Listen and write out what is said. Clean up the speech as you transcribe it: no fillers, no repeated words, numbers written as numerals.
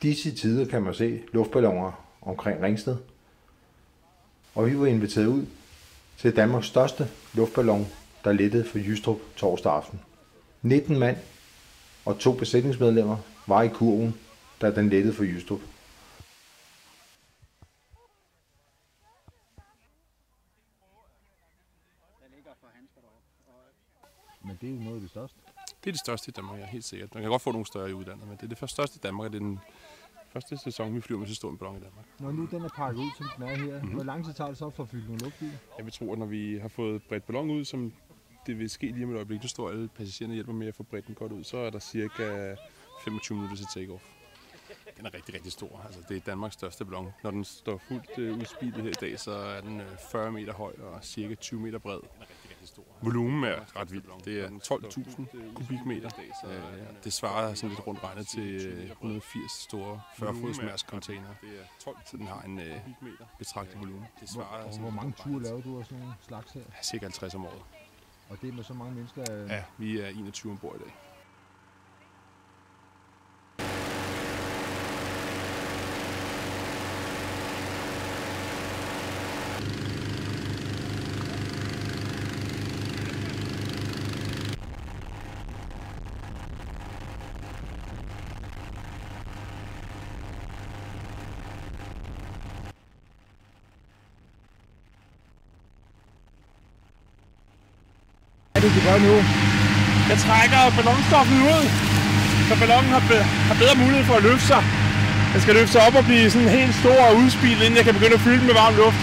Disse tider kan man se luftballoner omkring Ringsted. Og vi var inviteret ud til Danmarks største luftballon, der lettede for Jystrup torsdag aften. 19 mand og 2 besætningsmedlemmer var i kurven, da den lettede for Jystrup. Men det er jo noget af det største. Det er det største i Danmark, ja, helt sikkert. Man kan godt få nogle større i udlandet, men det er det største i Danmark, og det er den første sæson, vi flyver med så stor en ballon i Danmark. Når nu den er pakket ud, som den er her, hvor lang tid tager det så for at fylde nogle luft i? Jeg vil tro, at når vi har fået bredt ballon ud, som det vil ske lige om et øjeblik, nu står alle passagererne hjælper med at få bredt den godt ud, så er der cirka 25 minutter til take-off. Den er rigtig, rigtig stor. Altså, det er Danmarks største ballon. Når den står fuldt udspillet her i dag, så er den 40 meter høj og cirka 20 meter bred. Volumen er ret vild. Det er 12.000 kubikmeter. Det svarer sådan lidt rundt regnet til 180 store 40-fods Mærsk-containere. Så den har en betragtelig volumen. Hvor mange ture laver du af sådan nogle slags her? Cirka 50 om året. Og det er med så mange mennesker? Ja, vi er 21 ombord i dag. Hvad er det, du gør nu? Jeg trækker ballonstoffet ud, så ballonen har bedre mulighed for at løfte sig. Den skal løfte sig op og blive sådan helt stor og udspillet, inden jeg kan begynde at fylde den med varm luft.